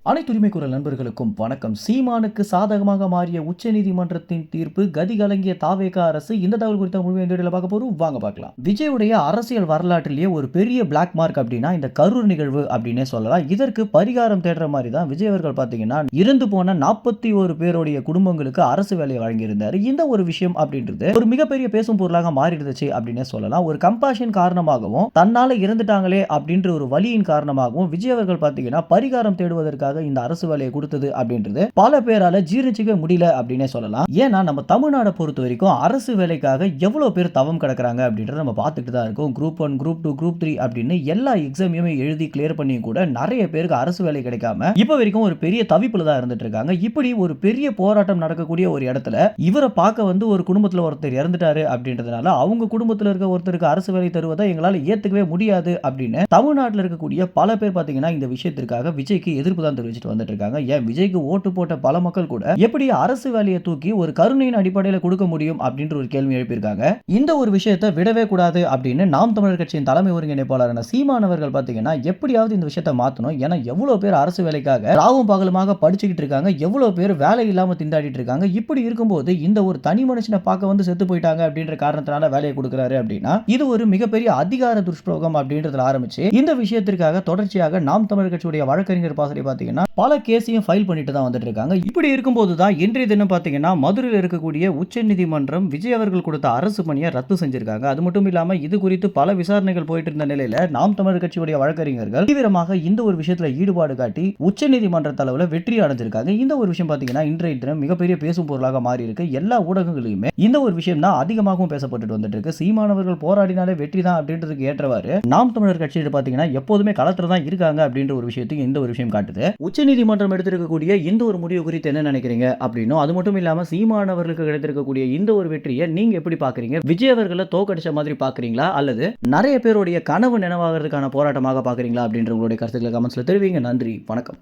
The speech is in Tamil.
அனைத்து உரிமை குரல் நண்பர்களுக்கும் வணக்கம். சீமானுக்கு சாதகமாக மாறிய உச்சநீதிமன்றத்தின் தீர்ப்பு, கதி கலங்கிய தாவேக அரசு. இந்த தகவல் குறித்த முழுமையான வீடியோல பார்க்க போறோம். வாங்க பார்க்கலாம். விஜயுடைய அரசியல் வரலாற்றிலேயே ஒரு பெரிய பிளாக் மார்க் அப்படின்னா இந்த கரூர் நிகழ்வு அப்படின்னே சொல்லலாம். இதற்கு பரிகாரம் தேடுற மாதிரி தான் விஜய் அவர்கள் பார்த்தீங்கன்னா இறந்து போன 41 பேருடைய குடும்பங்களுக்கு அரசு வேலையை வழங்கியிருந்தார். இந்த ஒரு விஷயம் அப்படின்றது ஒரு மிகப்பெரிய பேசும் பொருளாக மாறிடுச்சு அப்படின்னே சொல்லலாம். ஒரு கம்பாஷன் காரணமாகவும் தன்னால இறந்துட்டாங்களே அப்படின்ற ஒரு வலியின் காரணமாகவும் விஜய் அவர்கள் பார்த்தீங்கன்னா பரிகாரம் தேடுவதற்காக இந்த அரசு வேலையை கொடுத்தது அப்படின்றது பல பேரால ஜீரணிச்சிக்க முடியல அப்படின்னே சொல்லலாம். ஏன்னா நம்ம தமிழ்நாடை பொறுத்த வரைக்கும் அரசு வேலைக்காக எவ்வளவு பேர் தவம் கிடக்குறாங்க அப்படின்றத நம்ம பார்த்துட்டு தான் இருக்கோம். குரூப் 1, குரூப் 2, குரூப் 3 அப்படின்னு எல்லா எக்ஸாமையுமே எழுதி கிளியர் பண்ணி கூட நிறைய பேருக்கு அரசு வேலை கிடைக்காம இப்ப வரைக்கும் ஒரு பெரிய தவிப்புல தான் இருந்துட்டு இருக்காங்க. இப்படி ஒரு பெரிய போராட்டம் நடக்கக்கூடிய ஒரு இடத்துல இவரை பார்க்க ஒரு குடும்பத்துல ஒருத்தர் இறந்துட்டாரு அப்படின்றதுனால அவங்க குடும்பத்துல இருக்க ஒருத்தருக்கு அரசு வேலை தருவதை எங்களால ஏத்துக்கவே முடியாது அப்படின்னு தமிழ்நாட்டில் இருக்கக்கூடிய பல பேர் பார்த்தீங்கன்னா இந்த விஷயத்திற்காக விஜய்க்கு எதிர்ப்பு தான் தெரிவிச்சுட்டு வந்துட்டு இருக்காங்க. ஏன் விஜய்க்கு ஓட்டு போட்ட பல மக்கள் கூட எப்படி அரசு வேலையை தூக்கி ஒரு கருணையின் அடிப்படையில் கொடுக்க முடியும் அப்படின்ற ஒரு கேள்வி எழுப்பியிருக்காங்க. இந்த ஒரு விஷயத்தை விடவே கூடாது அப்படின்னு நாம் தமிழர் கட்சியின் தலைமை ஒருங்கிணைப்பாளரான சீமான் அவர்கள் பார்த்தீங்கன்னா எப்படியாவது இந்த விஷயத்தை மாற்றணும். ஏன்னா எவ்வளவு பேர் அரசு வேலைக்காக ராவும் பகலுமாக படிச்சுக்கிட்டு இருக்காங்க, எவ்வளவு பேர் வேலை இல்லாம திண்டாடிட்டு இருக்காங்க. இப்படி இருக்கும்போது இந்த ஒரு தனி மனுஷனை பார்க்க செத்து போயிட்டாங்க அப்படின்ற காரணத்தினால வேலையை கொடுக்கிறாரு அப்படின்னா இது ஒரு மிகப்பெரிய அதிகார துஷ்பிரயோகம் அப்படின்றதுல ஆரம்பிச்சு இந்த விஷயத்திற்காக தொடர்ச்சியாக நாம் தமிழர் கட்சியுடைய வழக்கறிஞர் பாசறை பார்த்தீங்கன்னா பல கேஸையும் ஃபைல் பண்ணிட்டு தான் வந்துட்டு இருக்காங்க. இப்படி இருக்கும்போது தான் இன்றைய தினம் பார்த்தீங்கன்னா மதுரையில் இருக்கக்கூடிய உச்சநீதிமன்றம் விஜய் அவர்கள் கொடுத்த அரசு பணியை ரத்து செஞ்சிருக்காங்க. அது மட்டும் இல்லாம இது குறித்து பல விசாரணைகள் போயிட்டு இருந்த நிலையில நாம் தமிழர் கட்சியுடைய வழக்கறிஞர்கள் தீவிரமாக இந்த ஒரு விஷயத்துல ஈடுபாடு காட்டி உச்சநீதிமன்ற தலைவல வெற்றி அடைஞ்சிருக்காங்க. இந்த ஒரு விஷயம் பார்த்தீங்கன்னா இன்றைய தினம் மிகப்பெரிய பேசும் பொருளாக மாறி இருக்கு. எல்லா ஊடகங்களிலுமே இந்த ஒரு விஷயம் தான் அதிகமாகவும் பேசப்பட்டு வந்துட்டு இருக்கு. சீமானவர்கள் போராடினாலே வெற்றி தான் அப்படின்றதுக்கு ஏற்றவாறு நாம் தமிழர் கட்சியில் பார்த்தீங்கன்னா எப்போதுமே களத்துல தான் இருக்காங்க அப்படின்ற ஒரு விஷயத்துக்கு இந்த ஒரு விஷயம் காட்டுது. உச்சநீதிமன்றம் எடுத்திருக்கக்கூடிய இந்த ஒரு முடிவு குறித்து என்ன நினைக்கிறீங்க அப்படின்னும், அது மட்டும் இல்லாம சீமானவர்களுக்கு கிடைத்திருக்கக்கூடிய இந்த ஒரு வெற்றியை நீங்க எப்படி பாக்குறீங்க? விஜய் அவர்களை தோக்கடிச்ச மாதிரி பாக்குறீங்களா, அல்லது நிறைய பேருடைய கனவு நினைவாகிறதுக்கான போராட்டமாக பாக்குறீங்களா அப்படின்ற உங்களுடைய கருத்துக்களை கமெண்ட்ஸ்ல தெரிவிங்க. நன்றி, வணக்கம்.